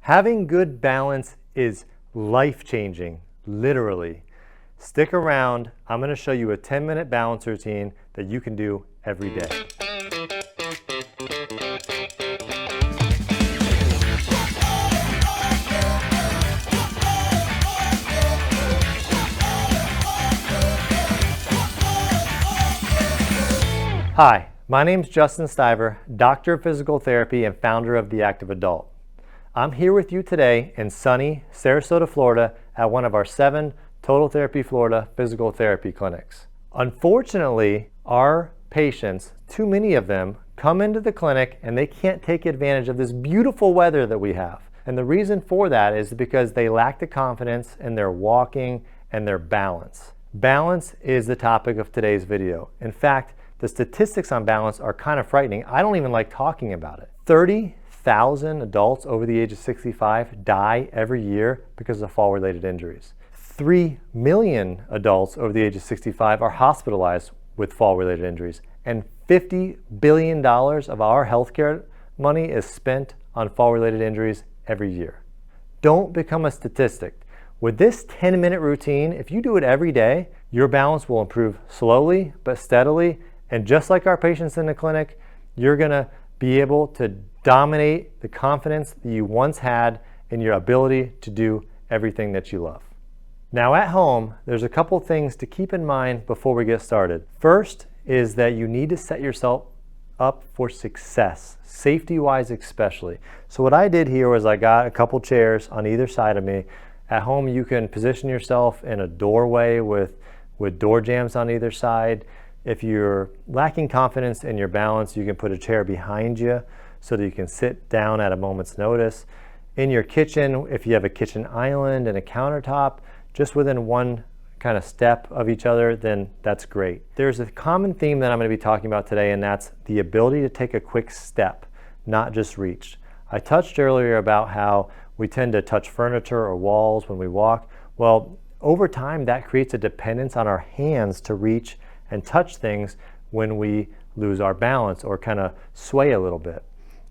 Having good balance is life-changing, literally. Stick around. I'm going to show you a 10-minute balance routine that you can do every day. Hi, my name's Justin Stiver, Doctor of Physical Therapy and founder of The Active Adult. I'm here with you today in sunny Sarasota, Florida at one of our 7 Total Therapy Florida physical therapy clinics. Unfortunately, our patients, too many of them, come into the clinic and they can't take advantage of this beautiful weather that we have. And the reason for that is because they lack the confidence in their walking and their balance. Balance is the topic of today's video. In fact, the statistics on balance are kind of frightening. I don't even like talking about it. 30,000 adults over the age of 65 die every year because of fall-related injuries. 3 million adults over the age of 65 are hospitalized with fall-related injuries. And $50 billion of our healthcare money is spent on fall-related injuries every year. Don't become a statistic. With this 10-minute routine, if you do it every day, your balance will improve slowly but steadily. And just like our patients in the clinic, you're gonna be able to dominate the confidence that you once had in your ability to do everything that you love. Now at home, there's a couple things to keep in mind before we get started. First is that you need to set yourself up for success, safety-wise especially. So what I did here was I got a couple chairs on either side of me. At home, you can position yourself in a doorway with door jambs on either side. If you're lacking confidence in your balance, you can put a chair behind you so that you can sit down at a moment's notice. In your kitchen, if you have a kitchen island and a countertop, just within one kind of step of each other, then that's great. There's a common theme that I'm going to be talking about today, and that's the ability to take a quick step, not just reach. I touched earlier about how we tend to touch furniture or walls when we walk. Well, over time, that creates a dependence on our hands to reach and touch things when we lose our balance or kind of sway a little bit.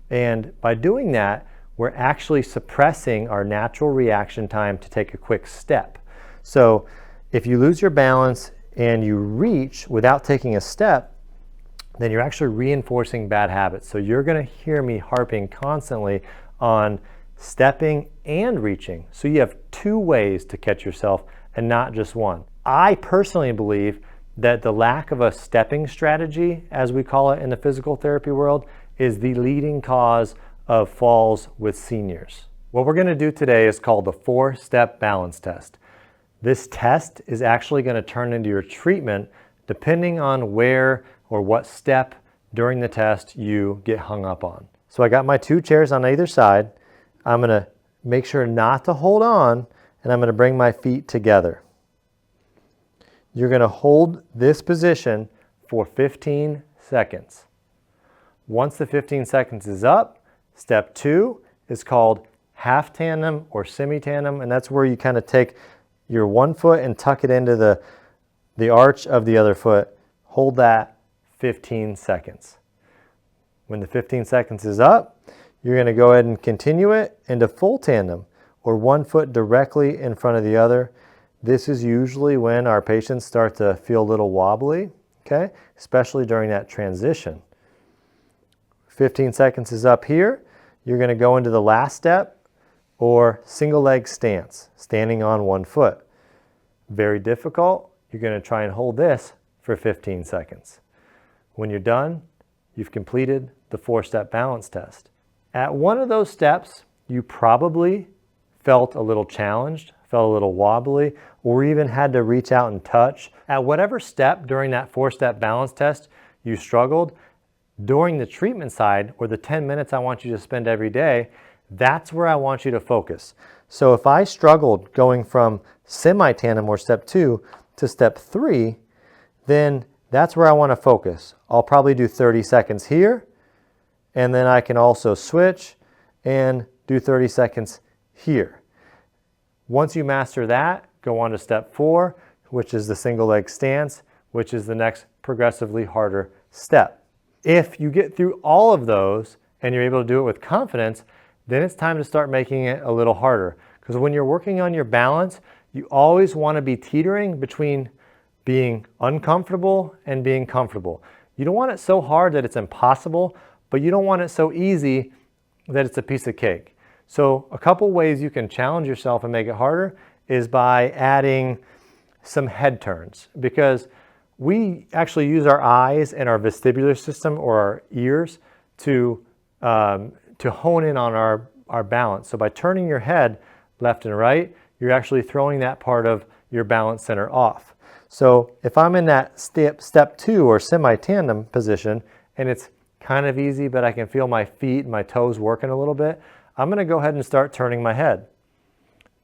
And by doing that, we're actually suppressing our natural reaction time to take a quick step. So if you lose your balance and you reach without taking a step, then you're actually reinforcing bad habits. So you're gonna hear me harping constantly on stepping and reaching. So you have 2 ways to catch yourself and not just one. I personally believe that the lack of a stepping strategy, as we call it in the physical therapy world, is the leading cause of falls with seniors. What we're going to do today is called the 4-step balance test. This test is actually going to turn into your treatment depending on where or what step during the test you get hung up on. So I got my 2 chairs on either side. I'm going to make sure not to hold on, and I'm going to bring my feet together. You're going to hold this position for 15 seconds. Once the 15 seconds is up, step 2 is called half tandem or semi-tandem, and that's where you kind of take your one foot and tuck it into the arch of the other foot. Hold that 15 seconds. When the 15 seconds is up, you're going to go ahead and continue it into full tandem, or one foot directly in front of the other. This is usually when our patients start to feel a little wobbly, okay? Especially during that transition. 15 seconds is up here. You're going to go into the last step, or single leg stance, standing on one foot. Very difficult. You're going to try and hold this for 15 seconds. When you're done, you've completed the 4-step balance test. At one of those steps, you probably felt a little challenged, felt a little wobbly, or even had to reach out and touch. At whatever step during that 4-step balance test you struggled, during the treatment side, or the 10 minutes I want you to spend every day, that's where I want you to focus. So if I struggled going from semi-tandem or step 2 to step 3, then that's where I want to focus. I'll probably do 30 seconds here, and then I can also switch and do 30 seconds here. Once you master that, go on to step 4, which is the single leg stance, which is the next progressively harder step. If you get through all of those and you're able to do it with confidence, then it's time to start making it a little harder. Because when you're working on your balance, you always want to be teetering between being uncomfortable and being comfortable. You don't want it so hard that it's impossible, but you don't want it so easy that it's a piece of cake. So a couple ways you can challenge yourself and make it harder is by adding some head turns, because we actually use our eyes and our vestibular system or our ears to hone in on our balance. So by turning your head left and right, you're actually throwing that part of your balance center off. So if I'm in that step 2 or semi-tandem position and it's kind of easy, but I can feel my feet and my toes working a little bit, I'm going to go ahead and start turning my head.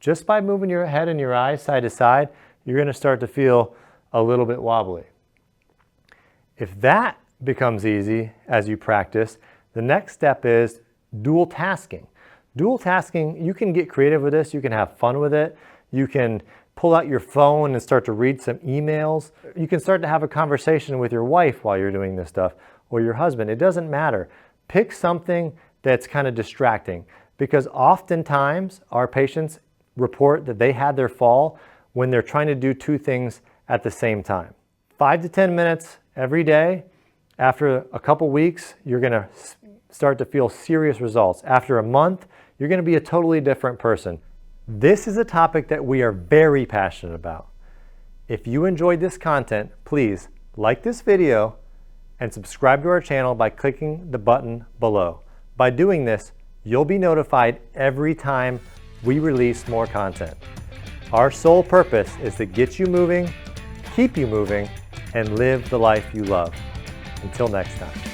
Just by moving your head and your eyes side to side, you're going to start to feel a little bit wobbly. If that becomes easy as you practice, the next step is dual tasking. Dual tasking, you can get creative with this, you can have fun with it, you can pull out your phone and start to read some emails. You can start to have a conversation with your wife while you're doing this stuff, or your husband. It doesn't matter. Pick something that's kind of distracting, because oftentimes our patients report that they had their fall when they're trying to do 2 things at the same time. 5 to 10 minutes every day. After a couple weeks, you're going to start to feel serious results. After a month, you're going to be a totally different person. This is a topic that we are very passionate about. If you enjoyed this content, please like this video and subscribe to our channel by clicking the button below. By doing this, you'll be notified every time we release more content. Our sole purpose is to get you moving, keep you moving, and live the life you love. Until next time.